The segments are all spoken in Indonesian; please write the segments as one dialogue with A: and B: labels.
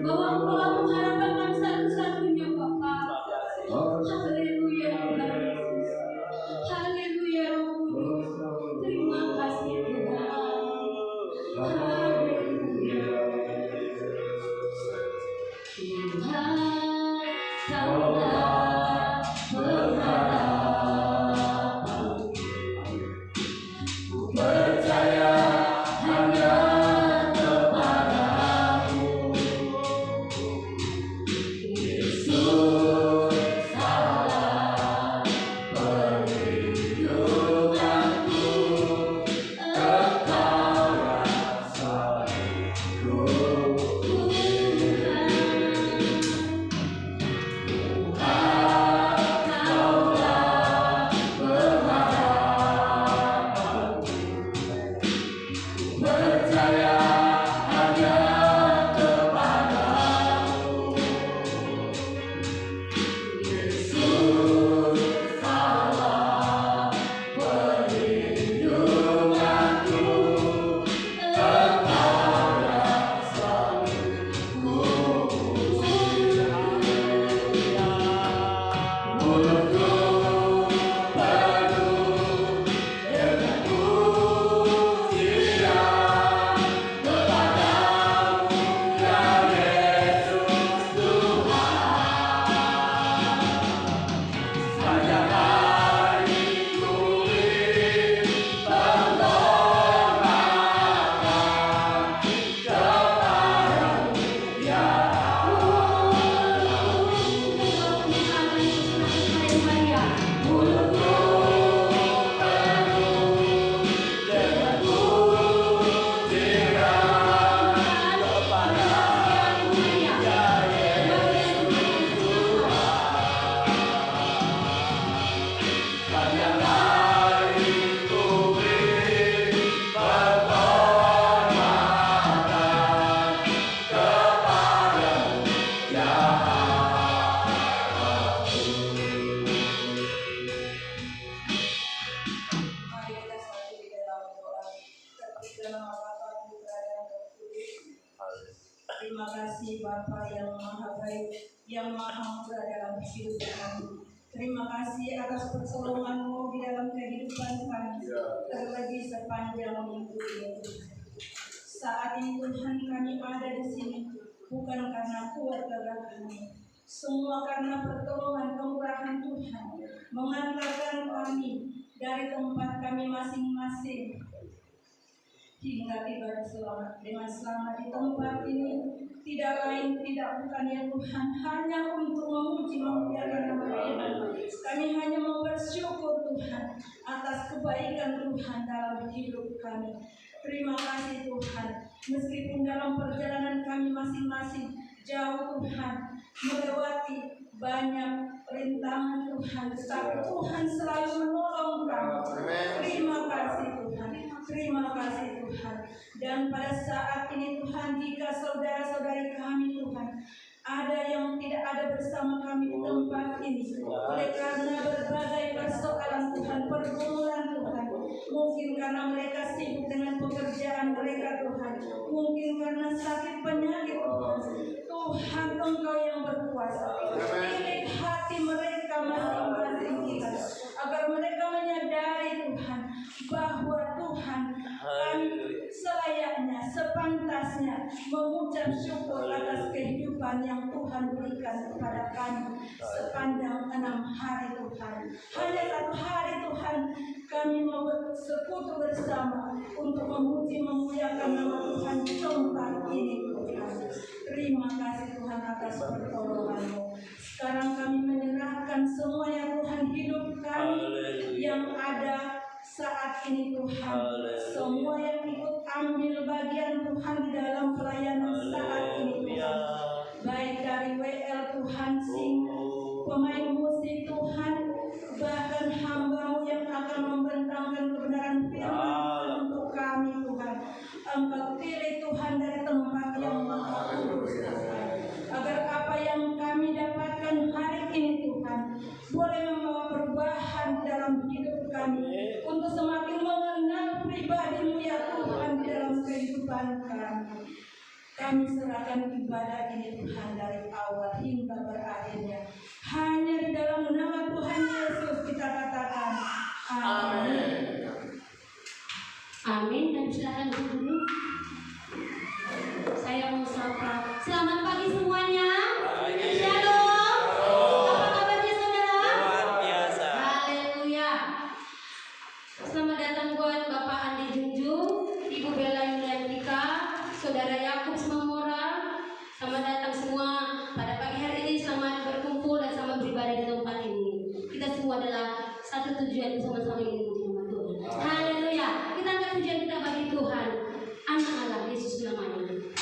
A: bahwa Engkau telah mengharapkan kami satu-satunya Bapa. Haleluya, haleluya, terima kasih Tuhan. Haleluya. Tuhan, Kaulah pengharapanku. Ku percaya hanya kepadamu. Yesus, Allah perlindunganku. Engkau rasaku Tuhan. Kaulah pengharapanku. Percaya hanya kepadamu. Yesus, Allah perlindunganku. Engkau rasaku mulutku penuh dengan pujian kepadamu ya Yesus Tuhan. Sepanjang hari ku berpengharapan kepadamu ya mulutku penuh dengan pujian kepadamu ya Yesus Tuhan. Sepanjang hari ku berpengharapan kepadamu ya Mari kita satu di dalam doa. Terus dalam Bapa, Putra dan Roh Kudus. Terima kasih Bapa yang Maha Baik, yang Maha Murah dalam kehidupan kami. Terima kasih atas pertolongan-Mu di dalam kehidupan kami, terlebih sepanjang minggu ini. Saat ini Tuhan kami ada di sini bukan karena kuat gagah kami, semua karena pertolongan kemurahan Tuhan mengantarkan kami dari tempat kami masing-masing hingga tiba dengan selamat di tempat ini. Tidak lain tidak bukan ya Tuhan, hanya untuk memuji memuliakan nama Tuhan. Kami hanya mau bersyukur Tuhan atas kebaikan Tuhan dalam hidup kami. Terima kasih Tuhan, meskipun dalam perjalanan kami masing-masing jauh Tuhan, melewati banyak rintangan Tuhan, tetapi Tuhan selalu menolong kami. Terima kasih Tuhan, terima kasih Tuhan. Dan pada saat ini Tuhan, jika saudara-saudari kami Tuhan ada yang tidak ada bersama kami di tempat ini, oleh karena berbagai persoalan Tuhan, pergumulan Tuhan, mungkin karena mereka sibuk dengan pekerjaan mereka Tuhan, mungkin karena sakit penyakit Tuhan, Tuhan Engkau yang berkuasa. Pilih hati mereka masing-masing kita, agar mereka menyadari Tuhan bahwa Tuhan kami selayaknya, sepantasnya mengucap syukur atas kehidupan yang Tuhan berikan kepada kami sepanjang 6 hari Tuhan. Hanya 1 hari Tuhan kami mau bersekutu bersama untuk memuji memuliakan nama Tuhan di tempat ini Tuhan. Terima kasih Tuhan atas pertolongan-Mu. Sekarang kami menyerahkan semuanya Tuhan, hidup kami yang ada saat ini Tuhan, semua yang ikut ambil bagian Tuhan di dalam pelayanan saat ini Tuhan, baik dari WL Tuhan, sing, pemain musik Tuhan, bahkan hamba-Mu yang akan membentangkan kebenaran firman untuk kami Tuhan. Engkau pilih Tuhan dari tempat yang maha kudus Tuhan, agar apa yang kami dapatkan hari ini Tuhan boleh membawa perubahan dalam hidup kami, untuk semakin mengenal pribadi-Mu ya Tuhan di dalam kehidupan kami. Kami serahkan ibadah ini Tuhan dari awal hingga berakhirnya. Hanya di dalam nama Tuhan Yesus kita katakan amin.
B: Amin. Dan silakan duduk. Saya mau sapa. Selamat pagi semuanya. Shalom. Apa kabarnya saudara?
C: Luar biasa.
B: Haleluya. Selamat datang buat Bapak Andi Junjung, Ibu Bella Yuliantika, Saudara Yakub Semamora. Selamat datang semua pada pagi hari ini. Selamat berkumpul dan selamat beribadah di tempat ini. Kita semua adalah satu tujuan bersama-sama ini memuji nama Tuhan. Haleluya. Kita angkat pujian kita bagi Tuhan. Anak Allah Yesus namanya.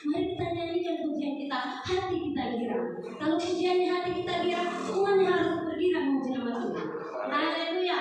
B: Mari kita nyanyikan pujian kita, hati kita girang. Kalau pujiannya hati kita girang, semuanya harus bergirang memuji nama Tuhan. Haleluya.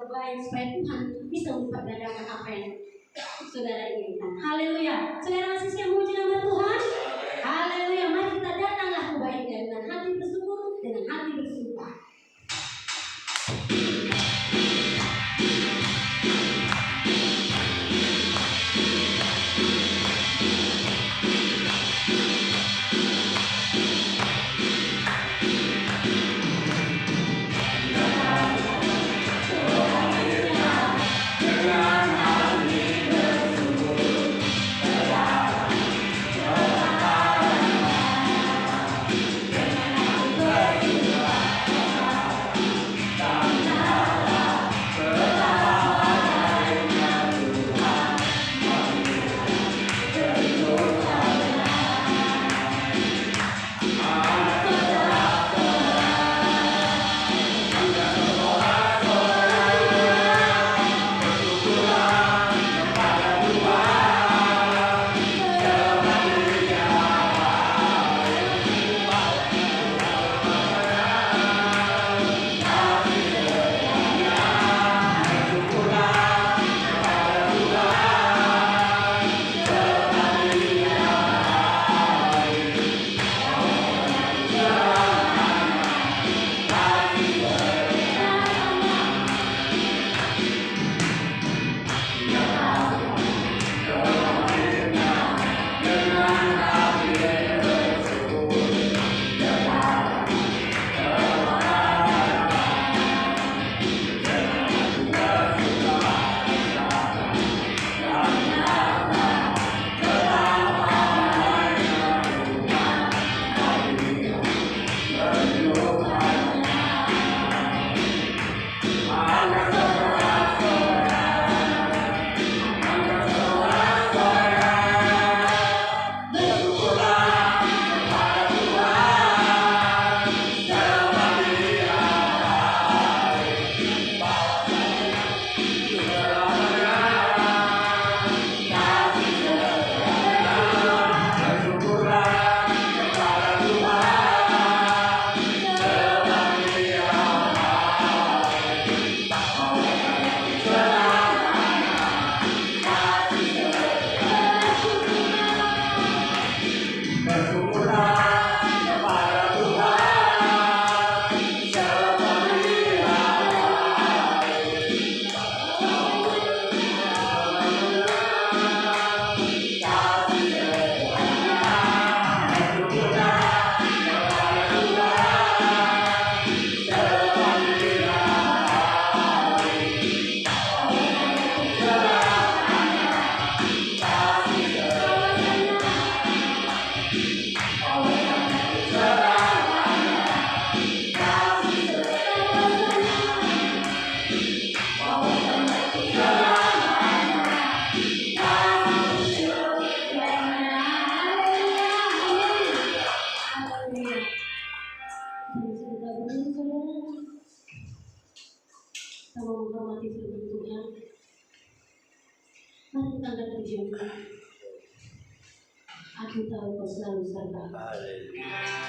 B: berbuat supaya Tuhan bisa memperdayakan apa yang saudara inginkan. Haleluya. Saudara masih siap memuji nama Tuhan? Haleluya. Mari kita datanglah ke bait-Nya dengan hati bersyukur, dengan hati bersumpah. Aku tahu kau selalu serta.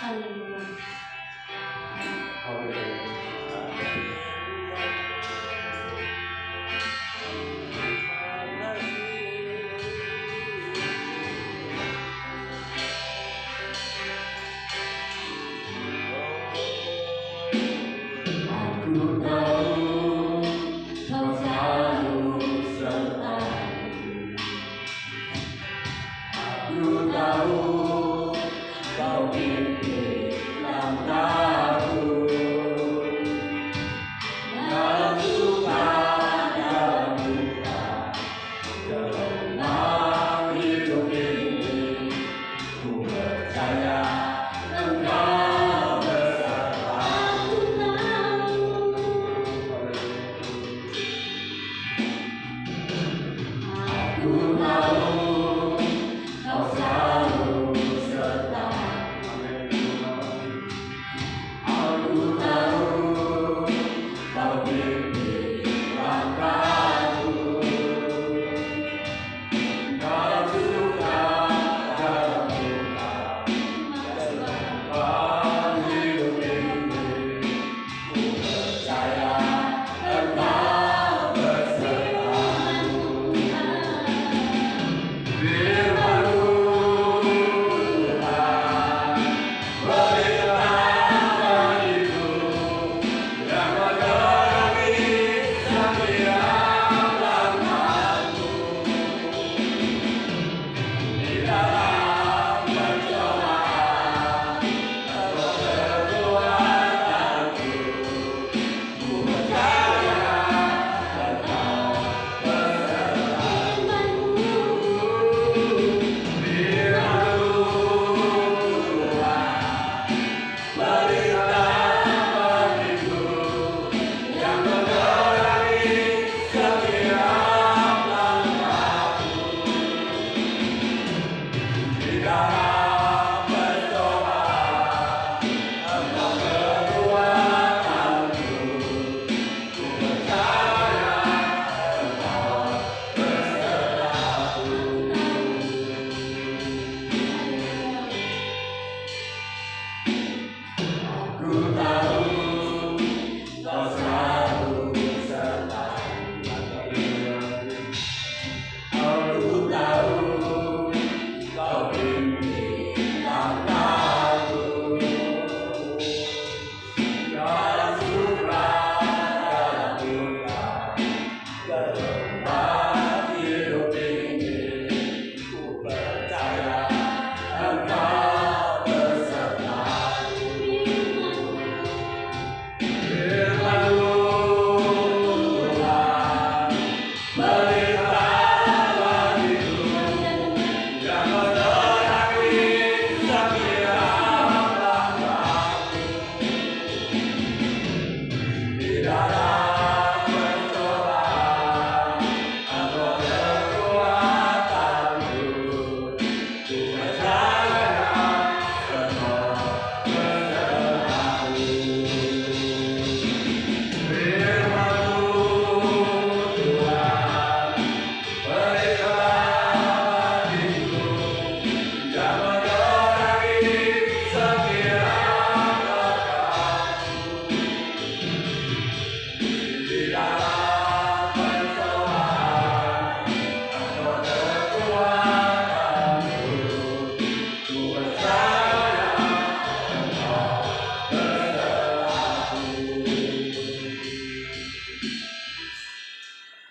B: Haleluya.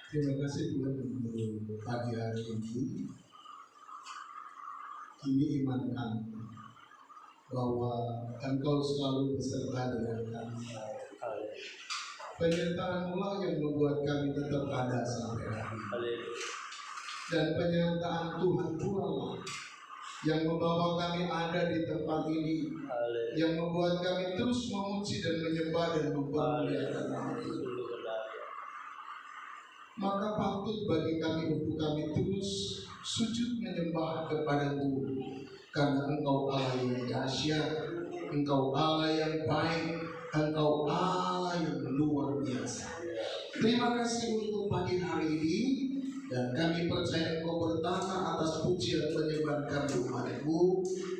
C: Terima kasih Tuhan untuk pagi hari ini. Ini iman kami bahwa Engkau selalu beserta dengan kami. Penyertaan-Mu yang membuat kami tetap ada sampai hari ini. Dan penyertaan Tuhan pula yang membawa kami ada di tempat ini, yang membuat kami terus memuji dan menyembah dan mempermuliakan nama Tuhan. Maka patut bagi kami untuk kami terus sujud menyembah kepada-Mu, karena Engkau Allah yang dahsyat, Engkau Allah yang baik, Engkau Allah yang luar biasa. Terima kasih untuk pagi hari ini, dan kami percaya Engkau bertata atas pujian penyembahan kami umat-Mu.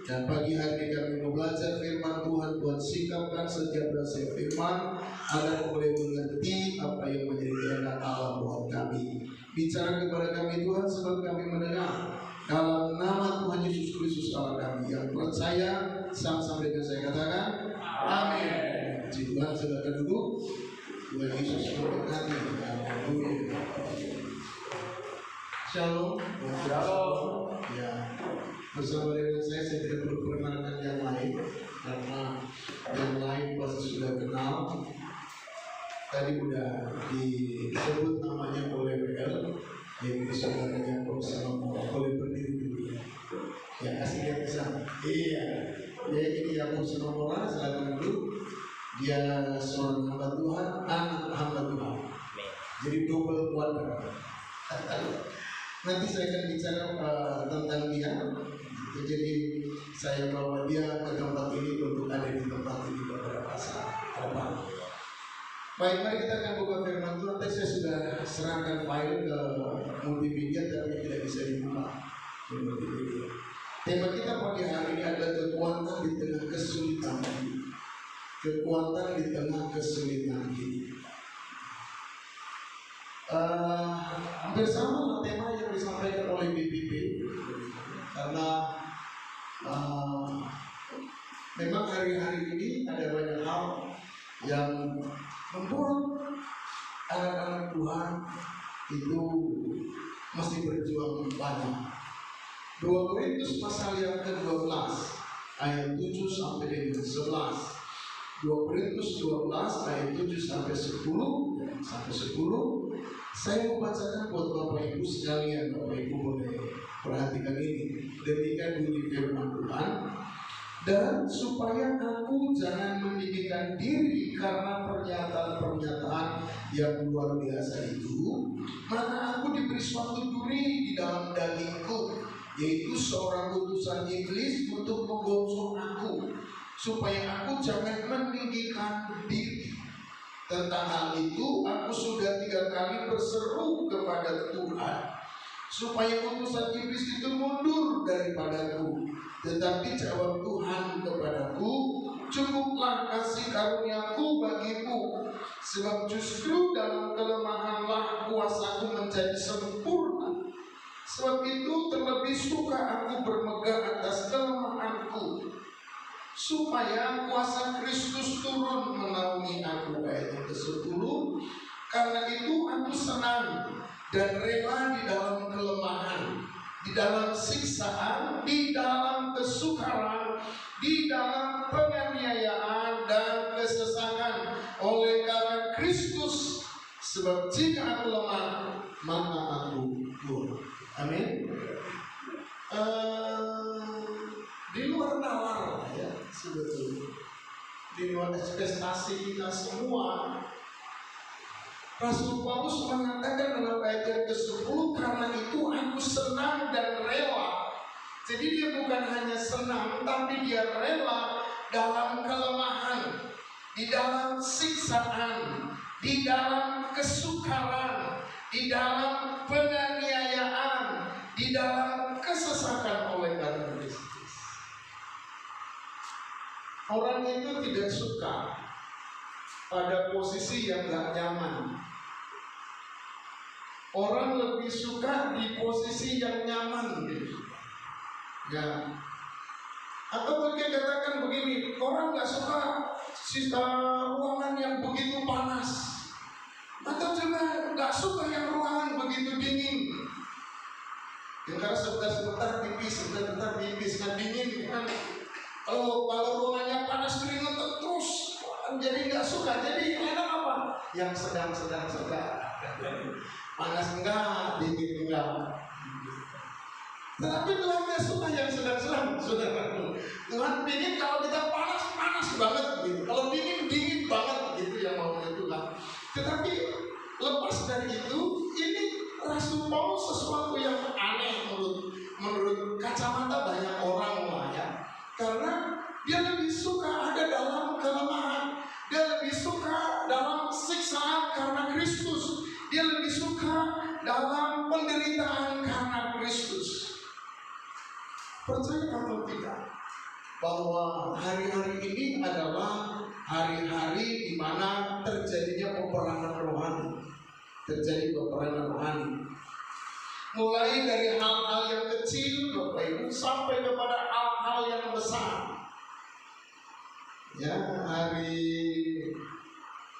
C: Dan pagi hari ini kami mau belajar firman Tuhan. Tuhan sikapkan setiap dasar firman agar boleh mengerti apa yang menjadi kehendak Allah buat kami. Bicara kepada kami Tuhan, sebab kami mendengar dalam nama Tuhan Yesus Kristus Allah kami. Yang percaya sama-sama dengan saya katakan amin. Puji Tuhan, silakan duduk. Tuhan Yesus memberkati. Haleluya. Shalom. Shalom. Ya, bersama dengan saya tidak perlu perkenalkan yang lain, karena yang lain pasti sudah kenal. Tadi sudah disebut namanya oleh WL, yaitu saudara Yakub Samamora. Boleh berdiri dulu ya. Ya, kasih lihat ke sana. Iya, ya ini Yakub Samamora, silakan dulu. Dia seorang hamba Tuhan, anak hamba Tuhan. Jadi double kuadrat. Nanti saya akan bicara tentang dia. Jadi saya bawa dia ke tempat ini untuk ada di tempat ini beberapa saat ke depan. Baik, mari kita akan buka firman Tuhan. Tadi saya sudah serahkan file ke multimedia, tapi tidak bisa dibuka di multimedia. Tema kita pagi hari ini adalah kekuatan di tengah kesulitan ini. Kekuatan di tengah kesulitan ini. Hampir sama tema yang disampaikan oleh BPP, karena memang hari-hari ini ada banyak hal yang membuat anak-anak Tuhan itu mesti berjuang banyak. 2 Korintus pasal yang ke-12 ayat 7 sampai dengan 11. 2 Korintus 12 ayat 7 sampai 10 sampai 10. Saya mau bacakan buat Bapak Ibu sekalian. Bapak Ibu boleh perhatikan ini. Demikian bunyi firman Tuhan. Dan supaya aku jangan meninggikan diri karena pernyataan-pernyataan yang luar biasa itu, maka aku diberi suatu duri di dalam dagingku, yaitu seorang utusan iblis untuk menggosok aku, supaya aku jangan meninggikan diri. Tentang hal itu aku sudah 3 kali berseru kepada Tuhan supaya utusan iblis itu mundur daripadaku. Tetapi jawab Tuhan kepadaku, cukuplah kasih karuniaku bagimu, sebab justru dalam kelemahanlah kuasaku menjadi sempurna. Sebab itu terlebih suka aku bermegah atas kelemahanku, supaya kuasa Kristus turun menaungi aku. Ayat yang ke-10. Karena itu aku senang dan rela di dalam kelemahan, di dalam siksaan, di dalam kesukaran, di dalam penganiayaan dan kesesakan oleh karena Kristus. Sebab jika aku lemah, maka aku kuat. Amin. Di luar nalar ya, sebetulnya di luar ekspektasi kita semua, Rasul Paulus mengatakan dalam ayat yang ke-10, karena itu aku senang dan rela. Jadi dia bukan hanya senang, tapi dia rela dalam kelemahan, di dalam siksaan, di dalam kesukaran, di dalam penganiayaan, di dalam kesesakan oleh karena Kristus. Orang itu tidak suka pada posisi yang gak nyaman. Orang lebih suka di posisi yang nyaman gitu. Ya. Atau mungkin katakan begini, orang gak suka ruangan yang begitu panas, atau juga gak suka yang ruangan begitu dingin. Karena sebentar tipis kan dingin kan. Kalau ruangannya panas keringat terus, jadi nggak suka. Jadi enak apa? Yang sedang. Panas enggak, dingin enggak. Tetapi Tuhan nggak suka yang sedang-sedang, saudara. Tuhan ingin kalau kita panas banget gitu. Kalau dingin banget gitu yang maunya Tuhan. Tetapi lepas dari itu, ini Rasul Paulus sesuatu yang aneh menurut kacamata banyak orang lah ya. Karena dia lebih suka ada dalam kelemahan, dia lebih suka dalam siksaan karena Kristus, dia lebih suka dalam penderitaan karena Kristus. Percaya atau tidak bahwa hari-hari ini adalah hari-hari di mana terjadinya peperangan rohani, mulai dari hal-hal yang kecil Bapak Ibu sampai kepada hal-hal yang besar. Ya, hari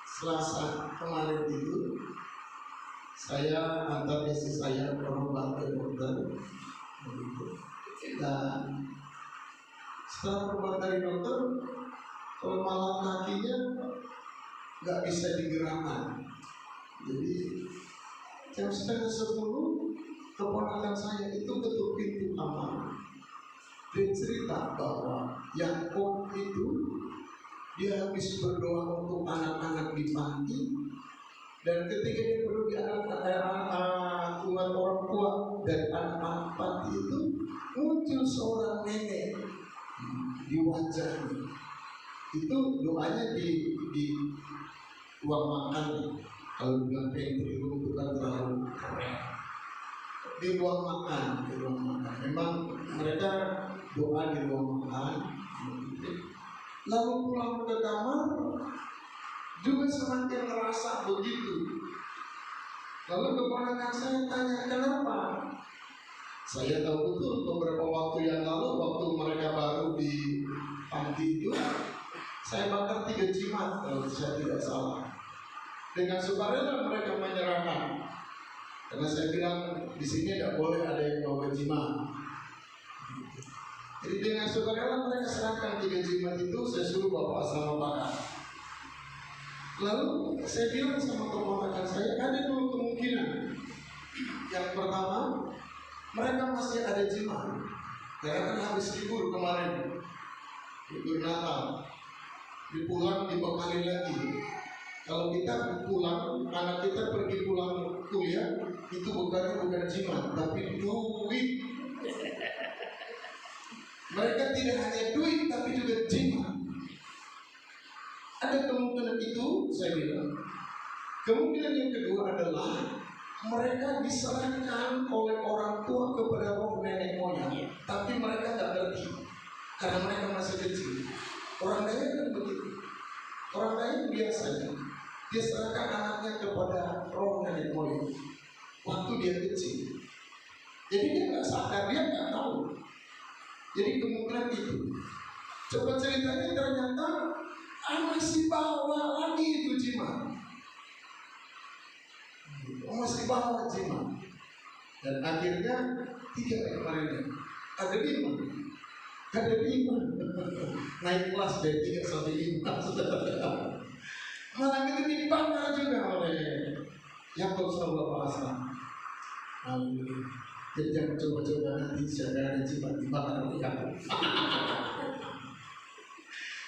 C: Selasa kemarin itu saya antar istri saya berobat ke dokter, dan setelah berobat dari dokter, kelemahan kakinya nggak bisa digerakkan. Jadi jam 9:30 keponakan saya itu ketuk pintu kamar. Dia cerita bahwa Yakub itu dia habis berdoa untuk anak-anak di panti, dan ketika dia perlu di anak orang tua dan anak-anak panti itu muncul seorang nenek di wajahnya. Itu doanya di ruang makan. Kalau bilang pantry room itu kan terlalu keren. Di ruang makan. Memang mereka doa di ruang makan. Lalu pulang ke kamar juga semakin merasa begitu. Lalu keponakan saya tanya, kenapa? Saya tahu betul beberapa waktu yang lalu, waktu mereka baru di panti itu, saya bakar 3 jimat kalau saya tidak salah. Dengan sukarela mereka menyerahkan, karena saya bilang di sini tidak boleh ada yang bawa jimat. Jadi dengan sukarela mereka serahkan 3 jimat itu, saya suruh bawa sama bakar. Lalu saya bilang sama keponakan saya, ada 2 kemungkinan. Yang pertama, mereka masih ada jimat, karena kan habis libur kemarin, libur Natal, dipulang dibekali lagi. Kalau kita pulang, anak kita pergi pulang kuliah, itu bukan jimat, tapi duit. Mereka tidak hanya duit, tapi juga jimat. Ada kemungkinan itu, saya bilang. Kemungkinan yang kedua adalah mereka diserahkan oleh orang tua kepada roh nenek moyang, tapi mereka tidak ngerti karena mereka masih kecil. Orang kaya kan begitu. Orang kaya biasanya dia serahkan anaknya kepada roh nenek moyang waktu dia kecil. Jadi dia nggak sadar, dia nggak tahu. Jadi kemungkinan itu. Coba ceritanya ternyata masih bawa lagi itu jimat. Masih bawa jimat. Dan akhirnya 3 kemarin ada 5. Naik kelas dari 3 sampai 5. Malam itu dibakar juga oleh Yakub sama Bapak Aslan. Jadi jangan coba-coba nanti siapa ada jimat dibakar oleh Yakub.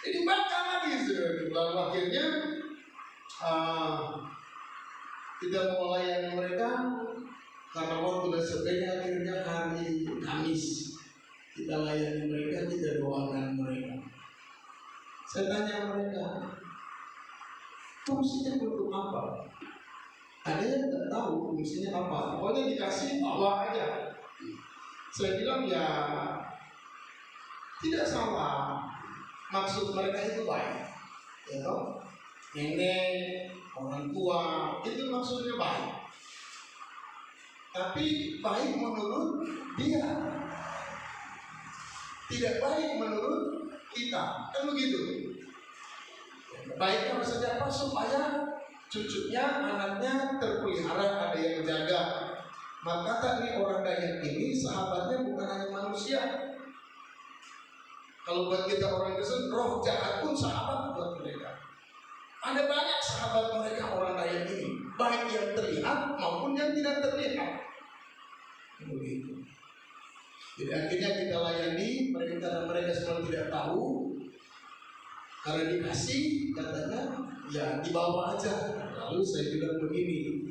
C: Jadi bakar lagi sudah. Lalu akhirnya kita mau melayani mereka karena waktu dan sebagainya. Akhirnya hari Kamis kita layani mereka, kita doakan mereka. Saya tanya mereka, fungsinya untuk apa? Ada yang tidak tahu fungsinya apa. Pokoknya dikasih bawa aja. Saya bilang ya tidak salah. Maksud mereka itu baik, ya toh? Nenek, orang tua itu maksudnya baik. Tapi baik menurut dia, tidak baik menurut kita, kan begitu. Baiknya maksudnya apa? Supaya cucunya, anaknya terpelihara, ada yang jaga. Maka tadi orang Dayak ini sahabatnya bukan hanya manusia. Kalau buat kita orang Kristen, roh jahat pun sahabat buat mereka. Ada banyak sahabat mereka orang Dayak ini, baik yang terlihat maupun yang tidak terlihat. Begitu. Jadi akhirnya kita layani mereka karena mereka semua tidak tahu. Karena dikasih katanya, ya dibawa aja. Lalu saya bilang begini,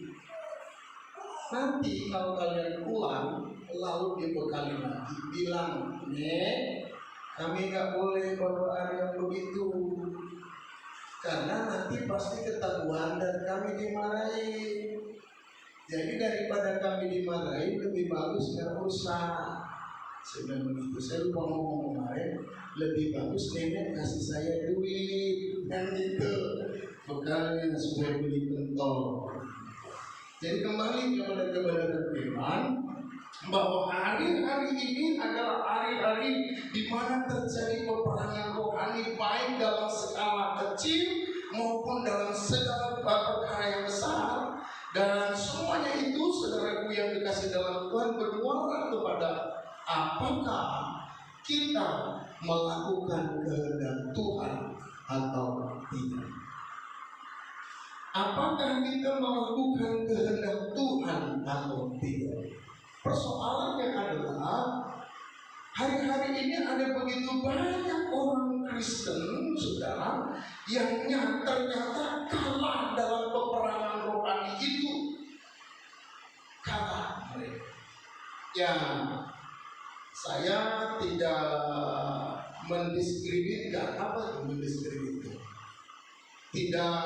C: nanti kalau kalian pulang, lalu dibekali lagi, bilang, Nek, kami nggak boleh bawa yang begitu, karena nanti pasti ketahuan dan kami dimarahin. Jadi daripada kami dimarahin, lebih bagus nggak usah. Saya bilang begitu. Saya lupa ngomong kemarin, lebih bagus nenek kasih saya duit dan gitu, bekalnya supaya beli pentol. Jadi kembali kepada kebenaran firman bahwa hari-hari ini adalah hari-hari di mana terjadi peperangan rohani, baik dalam skala kecil maupun dalam segala perkara yang besar. Dan semuanya itu, saudaraku yang dikasih dalam Tuhan, bermuara kepada apakah kita melakukan kehendak Tuhan atau tidak. Apakah kita melakukan kehendak Tuhan atau tidak? Persoalannya adalah hari-hari ini ada begitu banyak orang Kristen, saudara, yang ternyata kalah dalam peperangan rohani itu. Kalah mereka. Ya, saya tidak mendiskreditkan. Apa itu mendiskreditkan? Tidak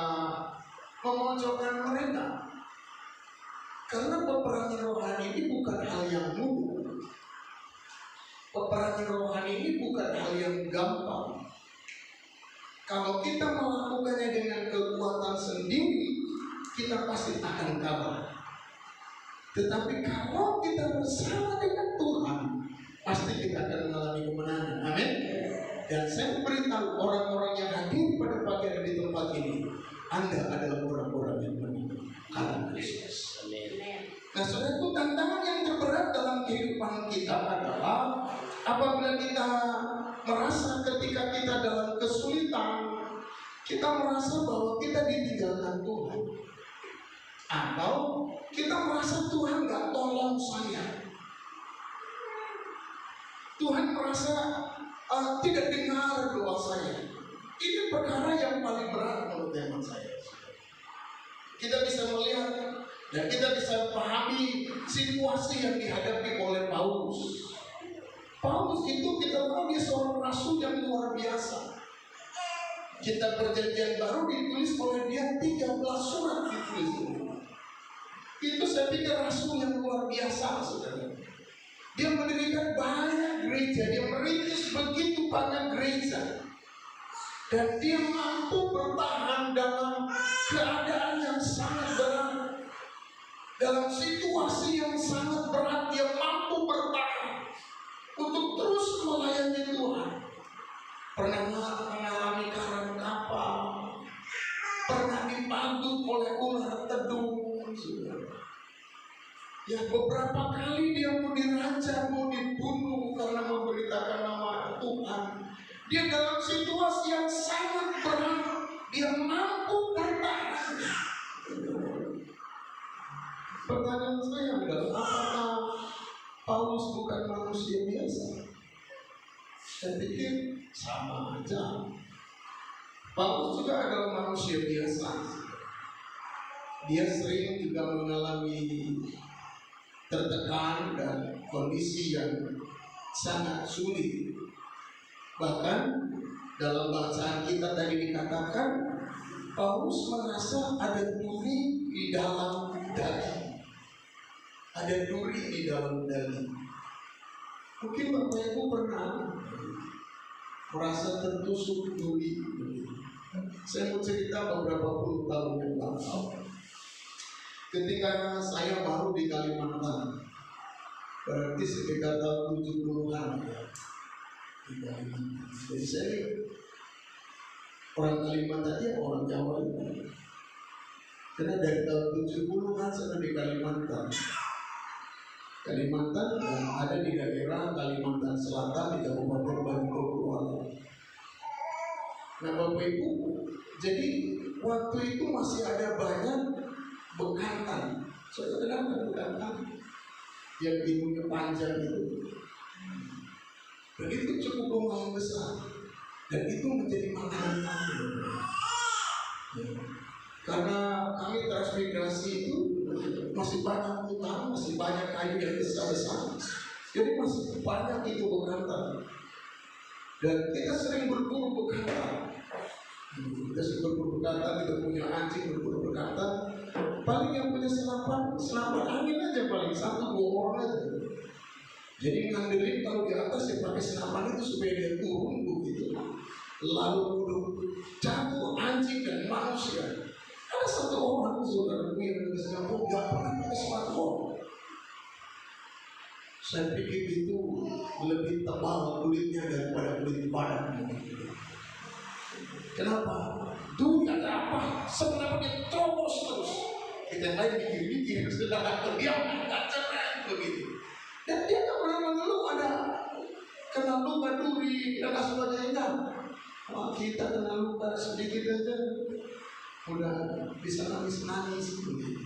C: memojokkan mereka, karena peperangan rohani ini bukan hal yang mudah. Peperangan rohani ini bukan hal yang gampang. Kalau kita melakukannya dengan kekuatan sendiri, kita pasti akan kalah. Tetapi kalau kita bersama dengan Tuhan, pasti kita akan mengalami kemenangan. Amin. Dan saya beritahu orang-orang yang hadir pada pagi hari di tempat ini, Anda adalah orang-orang yang menang karena Kristus. Nah, saudaraku, tantangan yang terberat dalam kehidupan kita adalah apabila kita merasa ketika kita dalam kesulitan, kita merasa bahwa kita ditinggalkan Tuhan, atau kita merasa Tuhan gak tolong saya, Tuhan merasa tidak dengar doa saya. Ini perkara yang paling berat menurut hemat saya. Kita bisa melihat dan kita bisa pahami situasi yang dihadapi oleh Paulus. Paulus itu kita tahu dia seorang rasul yang luar biasa. Kitab Perjanjian Baru ditulis oleh dia 13 surat ditulis. Itu saya pikir rasul yang luar biasa, saudara. Dia mendirikan banyak gereja, dia merintis begitu banyak gereja, dan dia mampu bertahan dalam keadaan yang sangat berat, dalam situasi yang sangat berat. Dia mampu bertahan untuk terus melayani Tuhan. Pernah mengalami karang kapal, pernah dipantuk oleh ular tedung, ya beberapa kali dia mau dirancang, mau dibunuh karena memberitakan nama Tuhan. Dia dalam situasi yang sangat berat, dia mampu bertahan. Pertanyaan saya adalah, apakah Paulus bukan manusia biasa? Saya pikir sama aja. Paulus juga adalah manusia biasa. Dia sering juga mengalami tertekan dan kondisi yang sangat sulit. Bahkan dalam bacaan kita tadi dikatakan Paulus merasa ada duri di dalam daging. Ada duri di dalam daging. Mungkin Bapak Ibu pernah merasa tertusuk duri. Saya mau cerita beberapa puluh tahun yang lalu. Ketika saya baru di Kalimantan, berarti sekitar tahun 70-an ya, di Kalimantan. Jadi saya orang Kalimantan ya, orang Jawa itu. Karena dari tahun 70-an saya di Kalimantan. Kalimantan dan ada di daerah Kalimantan Selatan di Kabupaten Banyuwangi. Nah Bapak Ibu, jadi waktu itu masih ada banyak bekantan. Saya kenal bekantan yang hidungnya panjang itu. Dan itu cukup lumayan besar. Dan itu menjadi makanan kami. Karena kami transmigrasi itu masih banyak hutan, masih banyak kayu yang besar-besar. Jadi masih banyak itu bekantan. Dan kita sering berburu bekantan. Kita sering berburu bekantan, kita punya anjing berburu bekantan. Paling yang punya senapan angin aja paling 1-2 orang aja. Jadi ngandelin kalau di atas ya pakai senapan itu supaya dia turun begitu. Lalu jatuh anjing dan manusia. Ada 1 orang saudara yang dari Singapura gak pernah pakai smartphone. Saya pikir itu lebih tebal kulitnya daripada kulit badan. Kenapa? Dulu ada apa? Sebenarnya terobos terus. Kita lain mikir-mikir sedang terdiam dan cerai begitu. Dan dia tak pernah mengeluh ada kena luka duri dan sebagainya. Wah, kita kena luka sedikit aja udah bisa nangis-nangis begitu.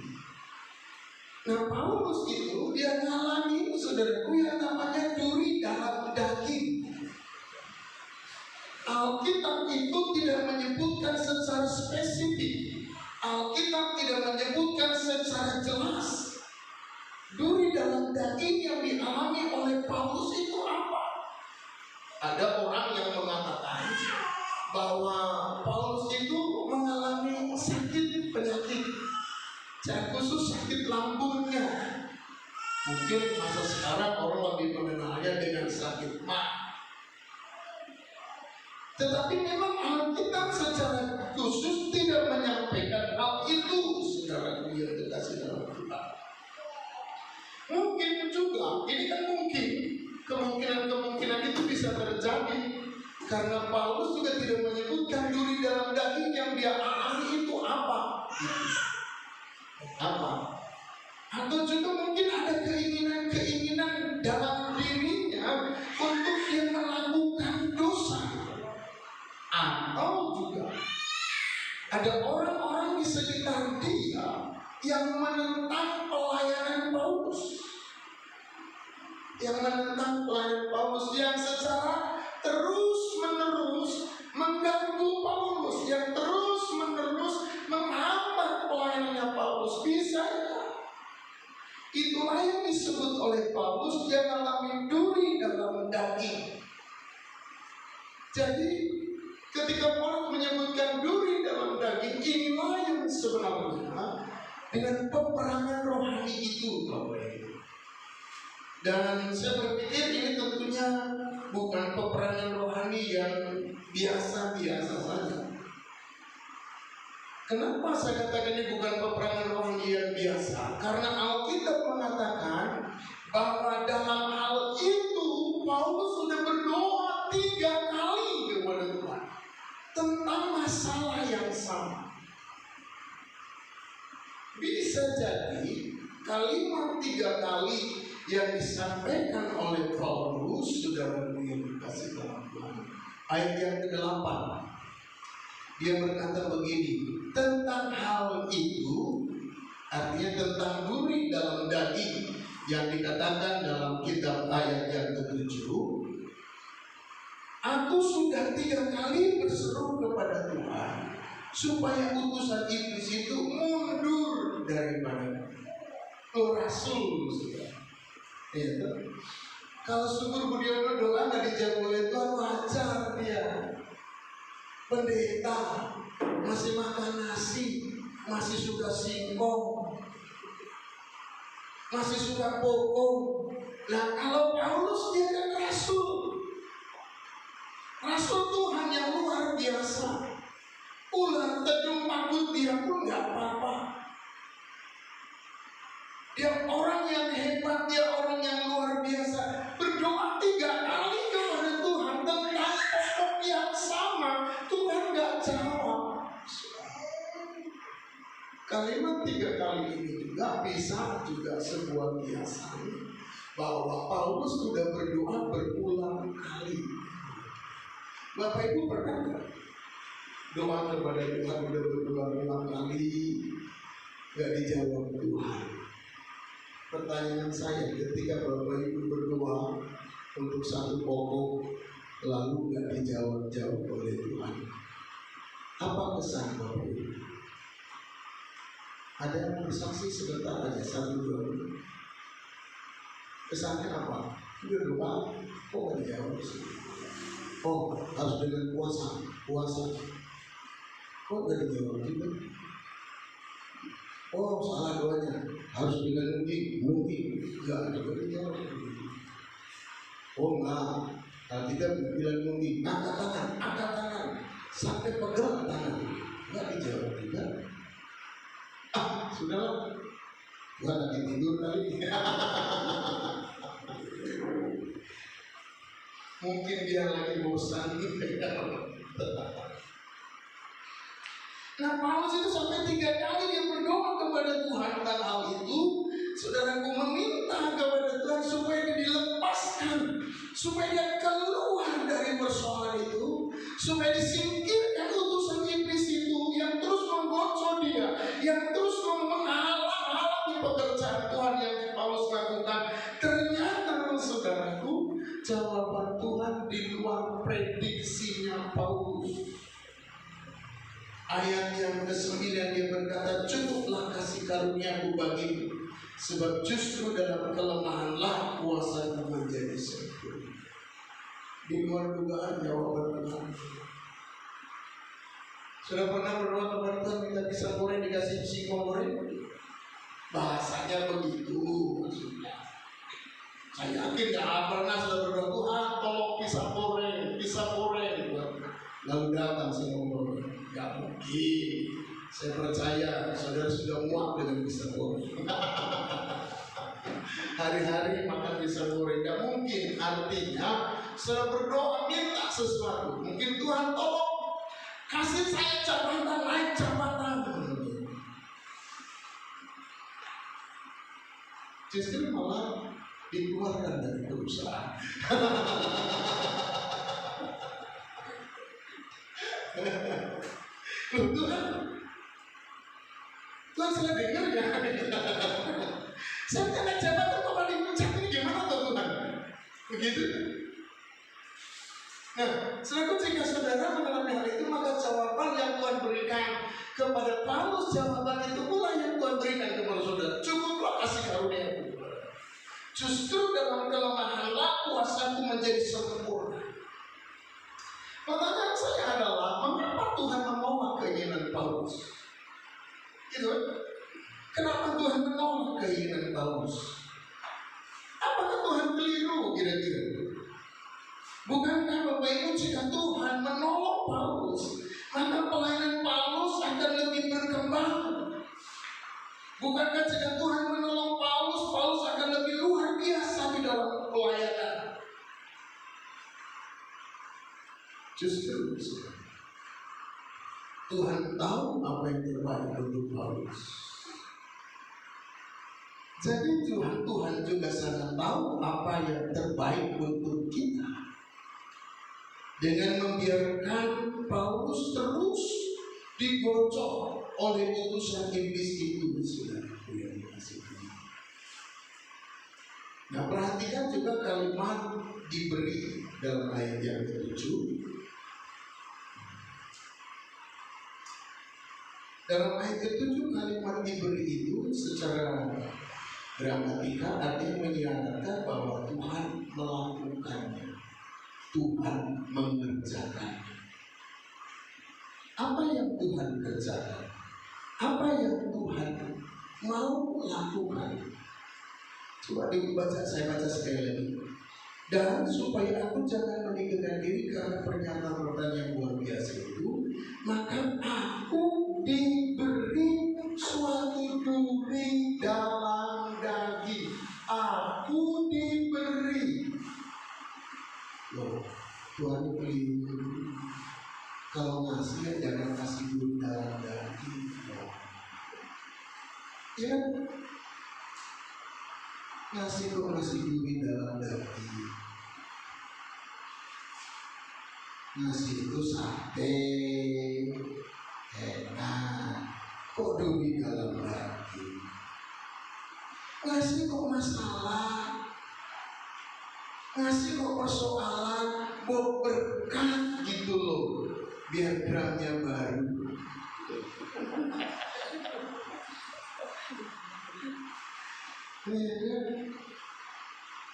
C: Nah Paulus itu dia ngalami saudaraku yang namanya duri dalam daging. Alkitab itu tidak menyebutkan secara spesifik. Alkitab tidak menyebutkan secara jelas. Duri dalam daging yang dialami oleh Paulus itu apa? Ada orang yang mengatakan bahwa Paulus itu mengalami sakit penyakit, khusus sakit lambungnya. Mungkin masa sekarang orang lebih mengenalnya dengan sakit mah. Tetapi memang Alkitab secara khusus tidak menyampaikan hal itu, saudara yang dikasih dalam Alkitab. Mungkin juga, ini kan mungkin kemungkinan itu bisa terjadi. Karena Paulus juga tidak menyebutkan duri dalam daging yang dia alami itu apa. Atau juga mungkin ada keinginan dalam dirinya untuk dia melakukan dosa. Atau juga ada orang-orang di sekitar dia yang menentang pelayanan Paulus. Yang secara terus-menerus mengganggu Paulus, yang terus-menerus menghambat pelayanannya Paulus. Bisa ya? Itulah yang disebut oleh Paulus dia mengalami duri dalam daging. Jadi ketika Paulus menyebutkan duri dalam daging, inilah yang sebenarnya dengan peperangan rohani itu, Bapak Ibu. Dan saya berpikir ini tentunya bukan peperangan rohani yang biasa-biasa saja. Kenapa saya katakan ini bukan peperangan rohani yang biasa? Karena Alkitab mengatakan bahwa dalam hal itu Paulus sudah berdoa 3 kali kepada Tuhan tentang masalah yang sama. Bisa jadi kalimat 3 kali yang disampaikan oleh Paulus, saudara yang dikasih dalam Tuhan. Ayat yang ke-8, dia berkata begini, tentang hal itu, artinya tentang duri dalam daging yang dikatakan dalam kitab ayat yang ke-7, aku sudah 3 kali berseru kepada Tuhan supaya utusan iblis itu mundur daripada rasul, saudara. Ya, kalau syukur Budiono doa nggak dijawab oleh Tuhan, wajar dia. Pendeta masih makan nasi, masih suka singkong, masih suka pokok. Nah kalau Paulus dia kan rasul Tuhan yang luar biasa. Ular tedung takut dia pun nggak apa-apa. Dia orang yang hebat, dia orang yang luar biasa. Berdoa 3 kali kepada Tuhan tentang pokok yang sama, Tuhan gak jawab. Kalimat 3 kali ini juga bisa juga sebuah kebiasaan. bahwa Paulus sudah berdoa berulang kali. Bapak Ibu pernah nggak doa kepada Tuhan udah berulang-ulang kali nggak dijawab Tuhan? Pertanyaan saya, ketika Bapak Ibu berdoa untuk satu pokok lalu nggak dijawab oleh Tuhan, apa kesan Bapak Ibu? Ada yang bersaksi sebentar aja, 1-2 menit. Kesannya apa? Udah doa, kok nggak dijawab sih? Oh, harus dengan puasa. Kok nggak dijawab juga? Oh, salah doanya. Harus dengan mungkin nggak juga dijawab. Oh enggak, kita bilang mungkin angkat tangan, sampai pegang tangan, nggak dijawab juga. Sudahlah, gua lagi tidur kali. Mungkin dia lagi bosan. Nah, Paulus itu sampai 3 kali dia berdoa kepada Tuhan tentang hal itu. Saudaraku, meminta kepada Tuhan supaya dia dilepaskan, supaya dia keluar dari persoalan itu, supaya disingkirkan utusan iblis itu yang terus menggocok dia, yang terus menghalang-halangi pekerjaan Tuhan yang Paulus lakukan. Ternyata, saudaraku, jawaban Tuhan di luar prediksinya Paulus. Ayat yang ke-9 dia berkata, cukuplah kasih karuniaku bagimu, sebab justru dalam kelemahanlah kuasamu menjadi sempurna. Di luar dugaan jawaban Tuhan. Sudah pernah berdoa kepada Tuhan minta pisang goreng dikasih singkong goreng? Bahasanya begitu maksudnya. Saya yakin gak pernah sudah berdoa, Tuhan tolong pisang goreng. Lalu datang singkong goreng. Gak mungkin. Saya percaya saudara sudah muak dengan pisang goreng. Hari-hari makan pisang goreng, gak mungkin. Artinya saudara berdoa minta sesuatu. Mungkin Tuhan tolong kasih saya jabatan, naik jabatan. Justru malah dikeluarkan dari perusahaan. Tuhan salah dengar ya. Saya kena jabatan kok paling puncak ini gimana tuh Tuhan? Begitu. Nah, selaku jika saudara mengalami hal itu, maka jawaban yang Tuhan berikan kepada Paulus, jawaban itu pula yang Tuhan berikan kepada saudara. Cukuplah kasih karunia-Ku. Justru dalam kelemahanlah kuasaku menjadi sempurna. Pertanyaan saya adalah, mengapa Tuhan menolak keinginan Paulus? Gitu. Kenapa Tuhan menolak keinginan Paulus? Apakah Tuhan keliru kira-kira? Bukankah Bapak Ibu jika Tuhan menolong Paulus, maka pelayanan Paulus akan lebih berkembang? Bukankah jika Tuhan menolong Paulus, Paulus akan lebih luar biasa di dalam pelayanan? Justru Tuhan tahu apa yang terbaik untuk Paulus. Jadi Tuhan juga sangat tahu apa yang terbaik untuk kita. Dengan membiarkan Paulus terus digocok oleh utusan iblis itu, saudaraku yang dikasihi. Nah, perhatikan juga kalimat diberi dalam ayat yang ke-7. Dalam ayat ke-7 kalimat diberi itu secara gramatikal artinya menyiratkan bahwa Tuhan melakukannya. Tuhan mengerjakan. Apa yang Tuhan kerjakan? Apa yang Tuhan mau lakukan? Coba dibaca, saya baca sekali lagi. Dan supaya aku jangan meninggalkan diri karena pernyataan yang luar biasa itu, maka aku diberi suatu duri dalam daging. Aku diberi. Loh, Tuhan beri. Kalau ngasih jangan kasih duri dalam daging. Ya, Nasi kok masih duri dalam daging. Nasi itu sate, enak, kok duri dalam daging. Nasi kok masalah, nasi kok persoalan, buat berkah gitu loh, biar drumnya baru.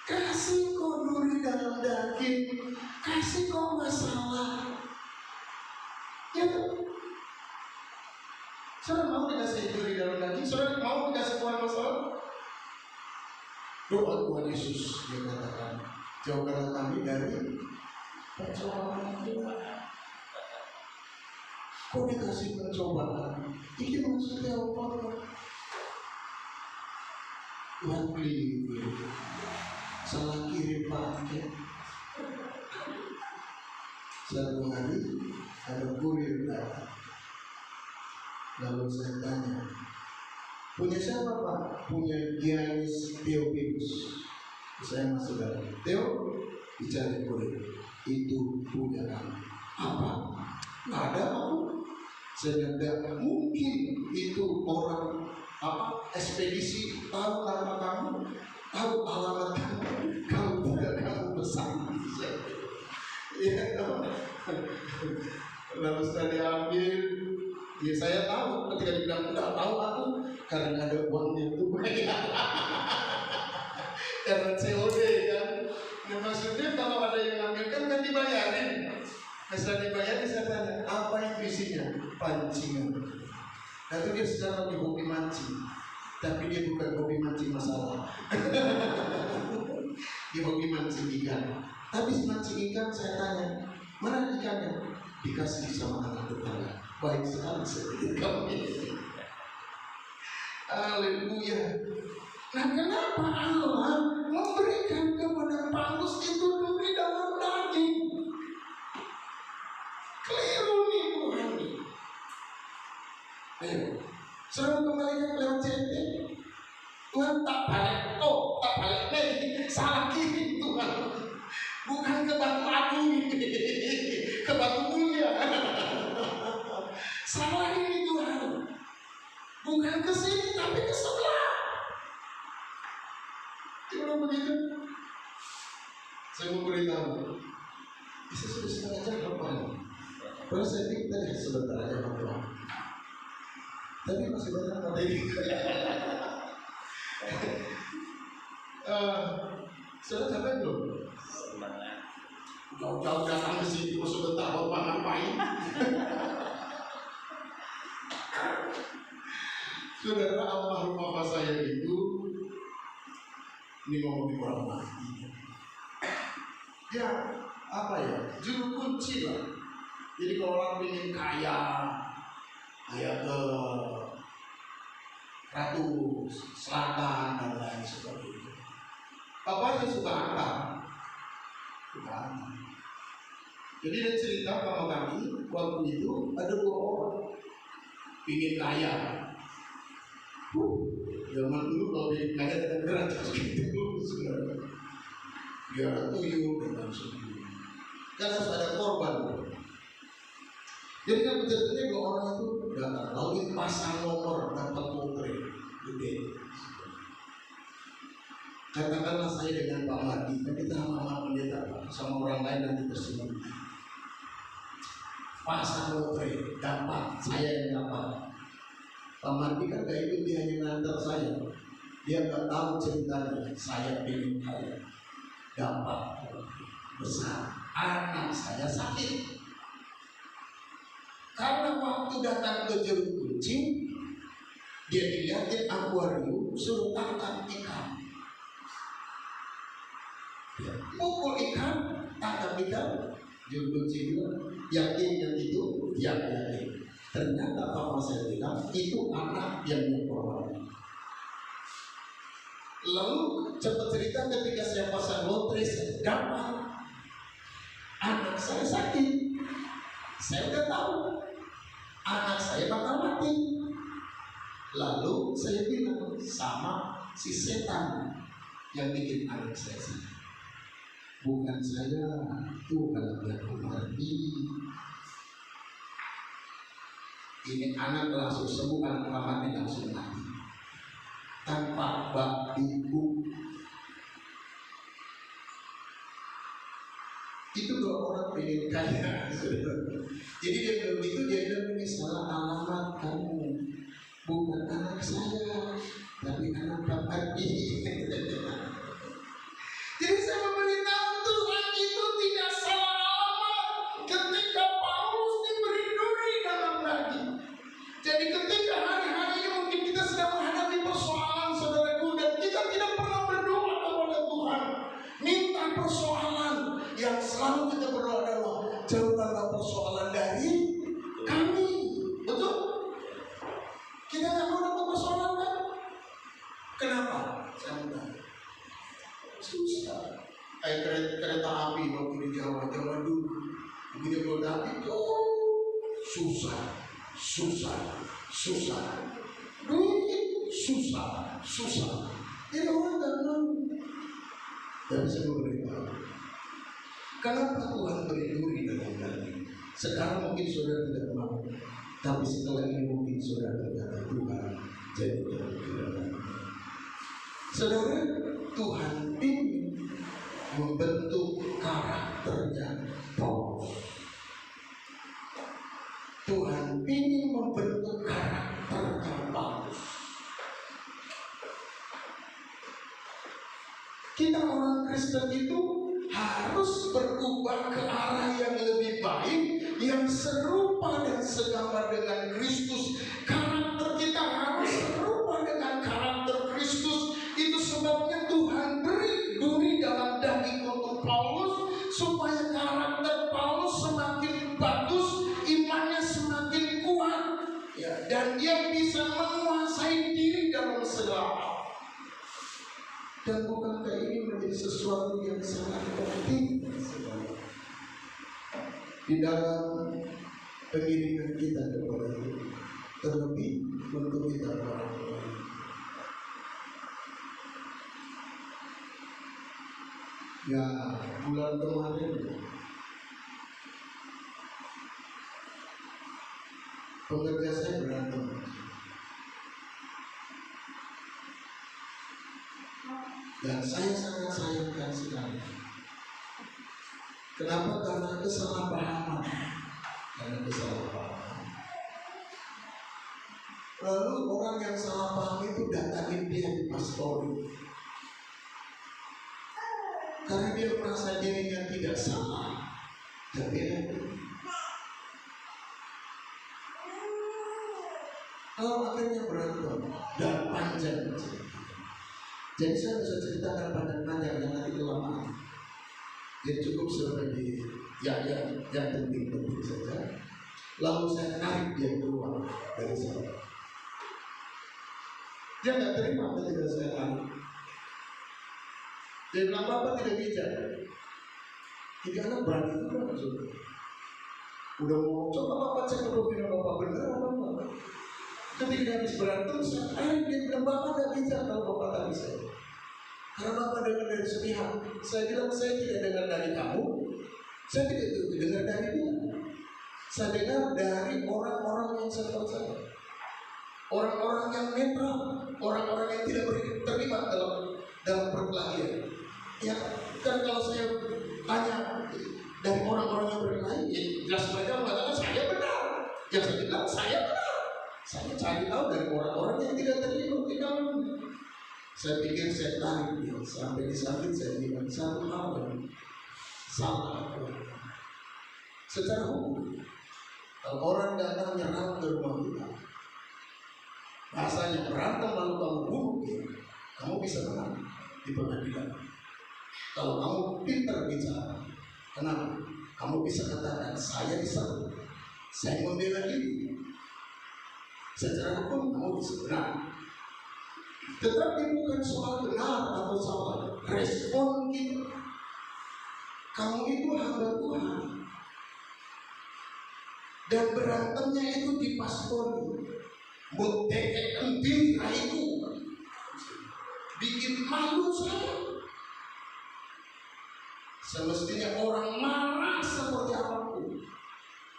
C: Kasih kok duri dalam daging, kasih kok masalah. Ya, saudara mau dikasih duri dalam daging, saudara mau dikasih Tuhan masalah. Doa Tuhan Yesus dia katakan, jauhkanlah kami dari pencobaan. Kok dikasih pencobaan? Ini maksudnya apa? Tuhan pilih salah kirim paket. Satu hari ada kurir datang. Lalu saya tanya, punya siapa Pak? Punya Giannis Theophilus. Saya masuk dalam. Theo, dicari kurir. Itu punya kamu. Apa? Nggak ada aku. Saya tidak mungkin itu orang ekspedisi tahu nama kamu, tahu alamat kamu, kalau tidak kamu pesan. Ya, lalu setelah diambil, ya saya tahu ketika dibilang tidak tahu aku karena ada uangnya itu banyak. Karena COD kan. Nah, maksudnya kalau ada yang ngambil kan dibayarin. Setelah dibayarin saya tanya, apa itu isinya? Pancingan. Nah itu dia sekarang lagi hobi mancing. Tapi dia bukan hobi mancing masalah. Dia hobi mancing ikan. Habis mancing ikan saya tanya, mana ikannya? Dikasih sama anak tetangga. Baik sekali sedikit kami. Haleluya. Nah kenapa Allah memberikan kepada Paulus itu duri dalam daging? Keliru nih Tuhan. Ayo, suruh kembalikan lewat CT. Tuhan tak balik, tak balik lagi. Salah kiri Tuhan. Bukan ke batu agung, ke batu mulia. Salah ini Tuhan. Bukan ke sini tapi ke sebelah. Gimana begitu? Saya mau beritahu. Bisa sudah setengah jam apa ini? Kalau saya pikir tadi sebentar aja Pak. Tapi masih banyak materi. Sudah sampai belum? Jauh-jauh datang ke sini kok sebentar Bapak ngapain? Saudara, almarhum bapak saya itu ini ngomongin orang mati. Dia apa ya? Juru kunci lah. Jadi kalau orang ingin kaya ke Ratu Selatan dan lain sebagainya. Bapaknya suka antar. Jadi dia cerita sama kami waktu itu ada 2 orang ingin kaya. Zaman dulu kalau ingin kaya dengan gratis gitu sebenarnya. Dia tuyul dengan sebagainya. Kan harus ada korban. Jadi kan ceritanya 2 orang itu datang lalu pasang nomor dapat lotre gede. Katakanlah saya dengan Pak Mardi, kan kita sama pendeta sama orang lain nanti bersama. Pasang lotre dapat, saya yang dapat. Pak Mardi kan gak ikut, dia hanya ngantar saya. Dia gak tahu ceritanya. Saya pengen kaya, dapat besar. Anak saya sakit. Karena waktu datang ke juru kunci, dia dilihatin akuarium, suruh tangkap ikan. Pukul ikan, tangkap ikan. Juru kunci bilang, yakin yang itu? Yakin. Ternyata papa saya bilang, itu anak yang memperoleh. Lalu cepat cerita ketika saya pasang lotre, saya dapat. Anak saya sakit. Saya udah tahu anak saya bakal mati. Lalu saya bilang sama si setan, yang bikin anak saya sakit. Bukan saya, Tuhan yang mengerti. Ini anak langsung sembuh, anak mamanya langsung mati tanpa bab ibu. Itu kalau orang pengen kaya. Jadi dia bilang itu, dia bilang ini salah alamat kamu, bukan anak saya, tapi anak bapak ini. Jadi saya memberitahu Tuhan itu tidak salah alamat ketika Paulus diberi duri dalam daging. Jadi ketika hari-hari ini mungkin kita sedang menghadapi persoalan saudaraku, dan kita tidak pernah berdoa kepada Tuhan minta persoalan, yang selalu kita berdoa adalah jauhkanlah persoalan dari kami. Betul? Kita nggak mau dapat persoalan kan? Kenapa? Saya mudah. Susah. Kayak kereta api waktu di Jawa dulu. Begitu kereta api itu susah. Duit susah. Jadi orang nggak mau. Tapi saya beritahu, kenapa Tuhan beri duri dalam daging? Sekarang mungkin saudara tidak mau, tapi setelah ini mungkin saudara berkata Tuhan jadi terkira. Saudara, Tuhan ingin membentuk karakternya Paulus. Tuhan ingin membentuk karakternya Paulus. Kita orang Kristen itu harus berubah ke arah yang lebih baik, yang serupa dan segambar dengan Kristus. Karakter kita harus serupa dengan karakter Kristus. Itu sebabnya Tuhan beri duri dalam daging untuk Paulus, supaya karakter Paulus semakin bagus, imannya semakin kuat, ya, dan dia bisa menguasai diri dalam segala hal. Dan bukankah ini menjadi sesuatu yang sangat penting di dalam pengiringan kita kepada Tuhan, terlebih untuk kita orang lain. Ya, bulan kemarin pengerja saya berantem. Dan saya sangat sayangkan sekali. Kenapa? Karena kesalahpahaman. Lalu orang yang salah paham itu datangin dia di pastori. Karena dia merasa dirinya tidak salah. Tapi akhirnya berantem dan panjang. Jadi saya bisa ceritakan panjang-panjang yang nanti kelamaan. Dia cukup sebagai yang penting-penting saja. Lalu saya tarik dia keluar dari sana. Dia nggak terima ketika saya tarik. Dia bilang, Bapak tidak bijak. Tiga anak berani itu kan maksudnya. Udah mau coba Bapak cek profil Bapak benar apa enggak. Ketika habis berantem, saya tarik dia bilang, Bapak tidak bijak kalau Bapak tak bisa. Karena Bapak dengar dari sepihak. Saya bilang, saya tidak dengar dari kamu. Saya tidak dengar dari dia. Saya dengar dari orang-orang yang saya percaya. Orang-orang yang netral, orang-orang yang tidak terlibat dalam perkelahian. Ya, kan kalau saya tanya dari orang-orang yang berkelahi, ya jelas mereka mengatakan saya benar. Yang saya bilang saya benar. Saya cari tahu dari orang-orang yang tidak terlibat di dalam. Saya pikir saya tarik dia sampai di samping, saya bilang satu hal yang salah. Secara hukum, kalau orang datang nyerang ke rumah kita, bahasanya berantem lalu kamu bunuh dia, kamu bisa menang di pengadilan. Kalau kamu pintar bicara, kenapa? Kamu bisa katakan saya diserang, saya membela diri. Secara hukum kamu bisa benar. Tetapi bukan soal benar atau salah, respon kita. Kamu itu hamba Tuhan, dan berantemnya itu di pastori. Muteke entin raiku. bikin malu saya. Semestinya orang marah seperti apapun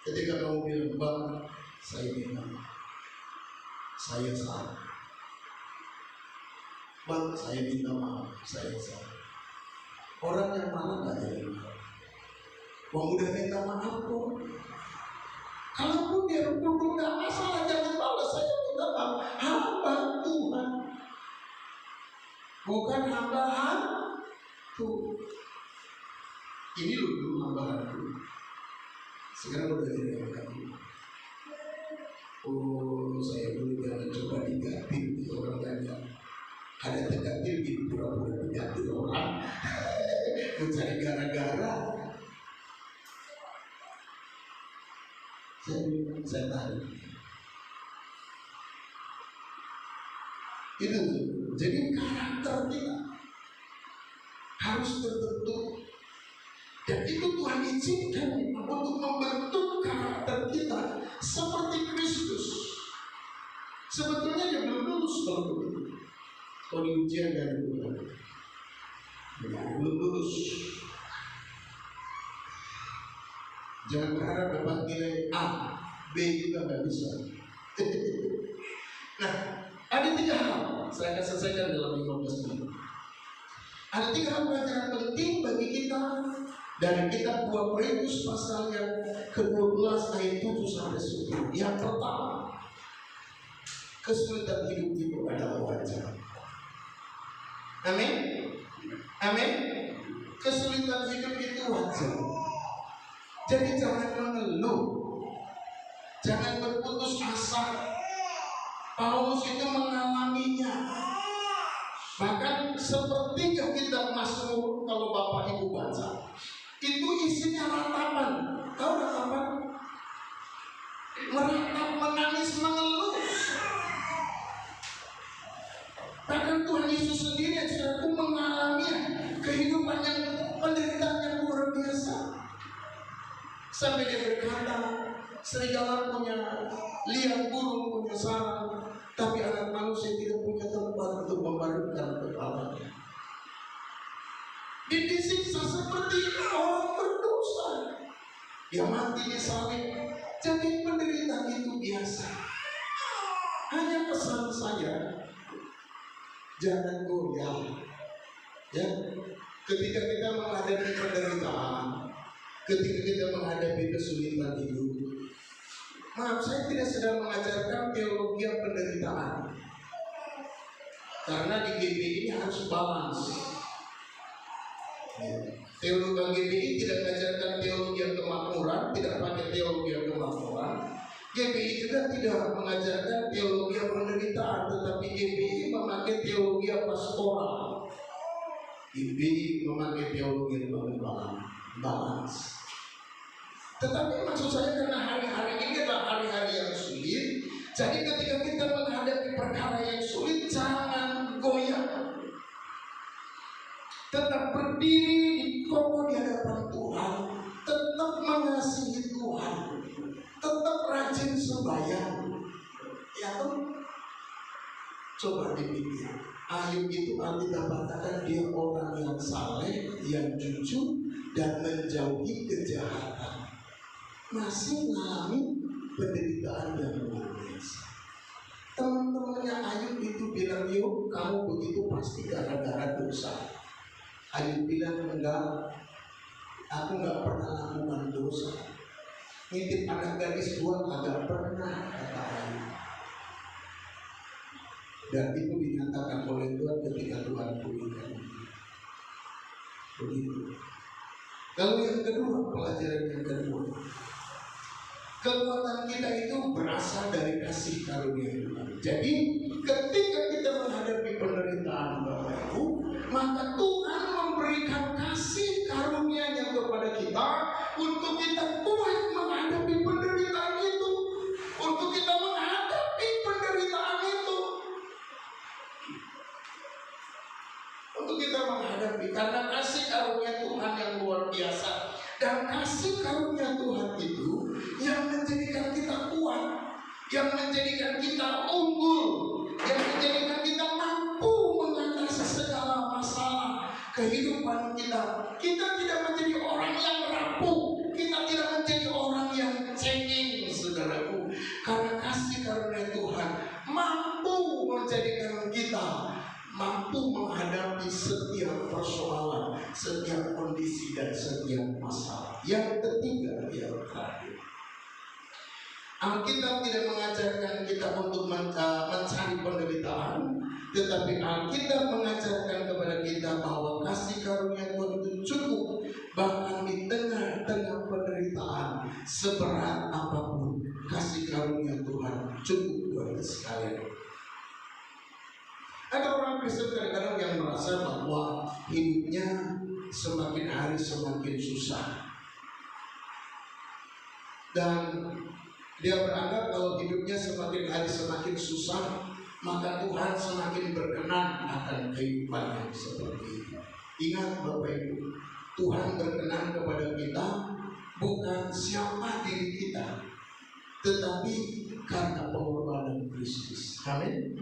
C: ketika kamu bilang, Bang, saya bilang, saya salah. Bang, saya minta maaf, saya salah. Orang yang marah gak jadi marah. Bang udah minta maaf kok. Kalaupun dia duduk gak masalah, jangan balas, saya minta maaf. Hamba Tuhan, bukan hamba hantu. Ini dulu hamba hantu. Sekarang udah jadi hamba hantu. Oh, saya dulu jangan coba diganti orang lain. Ada terganti di pura-pura diganti orang. Mencari gara-gara. Saya tahu. Itu jadi karakter kita harus terbentuk, dan itu Tuhan izinkan untuk membentuk karakter kita seperti Kristus. Sebetulnya dia belum lulus kalau begitu. Kalau di ujian dari Tuhan belum lulus. Jangan berharap dapat nilai A, B juga nggak bisa. Nah, ada 3 hal saya akan selesaikan dalam 15 menit. Ada 3 hal pelajaran penting bagi kita dari kitab 2 Korintus pasal yang ke-12 ayat 7 sampai 10. Yang pertama, kesulitan hidup itu adalah wajar. Amin. Amin. Kesulitan hidup itu wajar. Jadi jangan mengeluh, jangan berputus asa. Paulus itu mengalaminya. Bahkan sepertiga kitab Mazmur, kalau Bapak Ibu baca, itu isinya ratapan. Tahu ratapan? Meratap, menangis, mengeluh. Bahkan Tuhan Yesus sendiri yang sudah mengalami kehidupan yang penderitaan yang luar biasa. Sampai dia berkata, serigala punya liang, burung punya sarang, tapi anak manusia tidak punya tempat untuk membaringkan kepalanya. Dia disiksa seperti orang berdosa. Dia mati di salib. Jadi penderitaan itu biasa. Hanya pesan saya, jangan goyah. Ya, ketika kita menghadapi penderitaan, ketika kita menghadapi kesulitan hidup. Maaf, saya tidak sedang mengajarkan teologi penderitaan, karena di GBI ini harus balance. Teologi GBI tidak mengajarkan teologi kemakmuran, tidak pakai teologi kemakmuran. GBI juga tidak mengajarkan teologi penderitaan, tetapi GBI memakai teologi pastoral. GBI memakai teologi balance. Tetapi maksud saya, karena hari-hari ini adalah hari-hari yang sulit, jadi ketika kita menghadapi perkara yang sulit, jangan goyah. Tetap berdiri kokoh di hadapan Tuhan, tetap mengasihi Tuhan, tetap rajin sembahyang. Ya tuh, coba dipikir. Ayub itu Alkitab katakan dia orang yang saleh, yang jujur, dan menjauhi kejahatan. Masih mengalami penderitaan yang luar biasa. Teman-temannya Ayub itu bilang, yuk kamu begitu pasti gara-gara dosa. Ayub bilang, enggak, aku nggak pernah lakukan dosa. Ngintip anak gadis gua agak pernah, kata Ayub. Dan itu dinyatakan oleh Tuhan ketika Tuhan pulihkan. Begitu. Lalu yang kedua, pelajaran yang kedua, kekuatan kita itu berasal dari kasih karunia Tuhan. Jadi ketika kita menghadapi penderitaan Bapak Ibu, maka Tuhan memberikan kasih karunia-Nya kepada kita untuk kita kuat menghadapi penderitaan itu, untuk kita menghadapi penderitaan itu, untuk kita menghadapi, karena kasih karunia Tuhan yang luar biasa. Dan kasih karunia Tuhan itu yang menjadikan kita kuat, yang menjadikan kita unggul, yang menjadikan kita mampu mengatasi kehidupan kita. Kita tidak menjadi orang yang rapuh, kita tidak menjadi orang yang cengeng, saudaraku. Karena kasih karunia Tuhan mampu menjadikan kita mampu menghadapi setiap persoalan, setiap kondisi dan setiap masalah. Yang ketiga, yang terakhir, Alkitab tidak mengajarkan kita untuk mencari penderitaan, tetapi Alkitab mengajarkan kepada kita bahwa kasih karunia Tuhan itu cukup, bahkan di tengah-tengah penderitaan seberat apapun, kasih karunia Tuhan cukup buat kita sekalian. Ada orang Kristen kadang-kadang yang merasa bahwa hidupnya semakin hari semakin susah, dan dia beranggap kalau hidupnya semakin hari semakin susah, maka Tuhan semakin berkenan akan kehidupannya seperti itu. Ingat Bapak Ibu, Tuhan berkenan kepada kita bukan siapa diri kita, tetapi karena pengorbanan Kristus. Amin.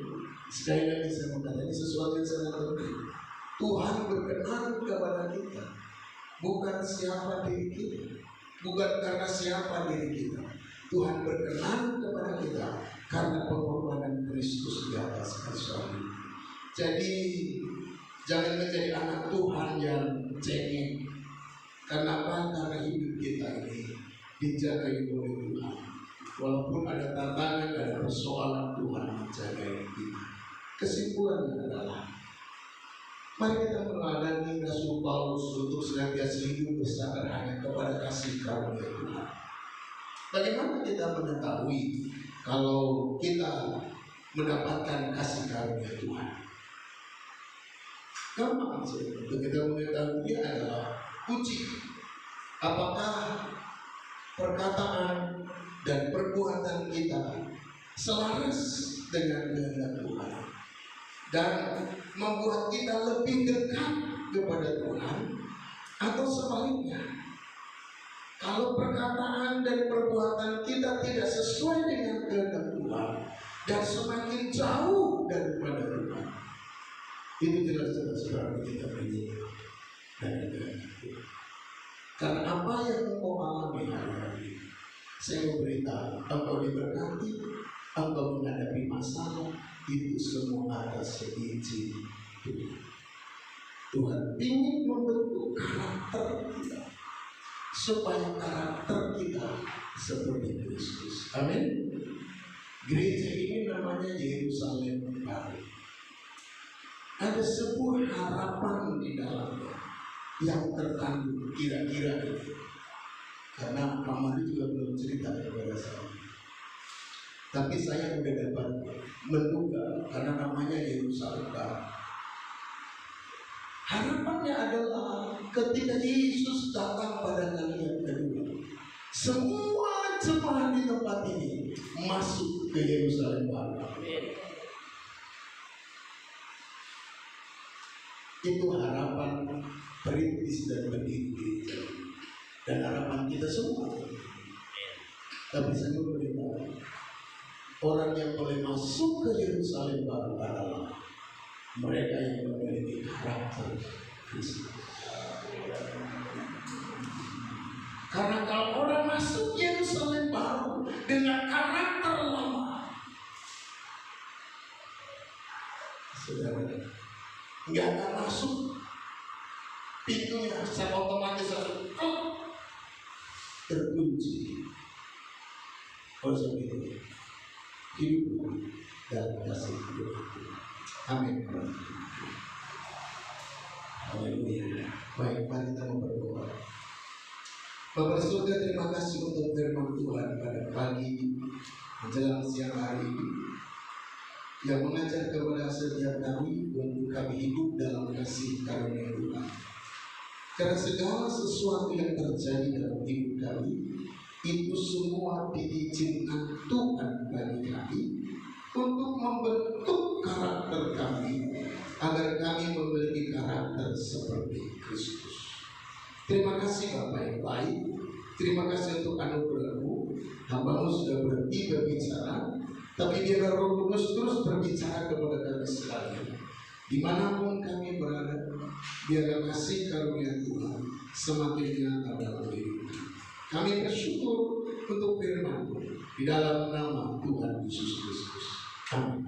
C: Sekali lagi saya mengatakan ini sesuatu yang sangat penting. Tuhan berkenan kepada kita bukan siapa diri kita, bukan karena siapa diri kita. Tuhan berkenan kepada kita karena pengorbanan Kristus di atas kayu salib. Jadi jangan menjadi anak Tuhan yang cengeng. Kenapa? Karena hidup kita ini dijagai oleh Tuhan. Walaupun ada tantangan, ada persoalan, Tuhan menjagai kita. Kesimpulannya adalah, mari kita meneladani Rasul Paulus untuk senantiasa hidup bersandar hanya kepada kasih karunia Tuhan. Bagaimana kita mengetahui kalau kita mendapatkan kasih karunia Tuhan? Gampang saja. Untuk kita mengetahui adalah uji apakah perkataan dan perbuatan kita selaras dengan kehendak Tuhan dan membuat kita lebih dekat kepada Tuhan, atau sebaliknya. Kalau perkataan dan perbuatan kita tidak sesuai dengan kehendak Tuhan dan semakin jauh daripada Tuhan, itu jelas-jelas berarti kita menjauh dari kehendak Tuhan. Karena apa yang engkau alami hari-hari, saya memberitahu, engkau diberkati, engkau menghadapi masalah, itu semua atas izin Tuhan. Tuhan ingin membentuk karakter kita supaya karakter kita seperti Kristus. Amin. Gereja ini namanya Yerusalem baru. Ada sebuah harapan di dalamnya yang terkandung kira-kira itu. Karena Pak Mari juga belum cerita kepada saya. Tapi saya sudah dapat menduga karena namanya Yerusalem baru. Harapannya adalah ketika Yesus datang pada kali yang kedua, semua jemaat di tempat ini masuk ke Yerusalem baru. Itu harapan perintis dan pendiri dan harapan kita semua. Tapi saya beritahu, orang yang boleh masuk ke Yerusalem baru adalah mereka yang memiliki karakter Kristus. Karena kalau orang masuk Yerusalem baru dengan karakter lama, saudara, nggak akan masuk, pintunya secara otomatis terkunci. Oleh sebab itu, hidup dan kasih Tuhan. Amin. Haleluya. Baik, mari kita berdoa. Bapak surga, terima kasih untuk firman Tuhan pada pagi menjelang siang hari ini yang mengajar kepada setiap kami untuk kami hidup dalam kasih karunia Tuhan. Karena segala sesuatu yang terjadi dalam hidup kami itu semua diizinkan Tuhan bagi kami untuk membentuk karakter kami agar kami memiliki karakter seperti Kristus. Terima kasih Bapak yang baik. Terima kasih untuk anugerah-Mu. Hamba-Mu sudah berhenti berbicara, tapi biarlah Roh Kudus terus berbicara kepada kami sekalian. Dimanapun kami berada, biarlah kasih karunia Tuhan semakin nyata dalam hidup kami. Kami bersyukur untuk firman di dalam nama Tuhan Yesus Kristus. Amin.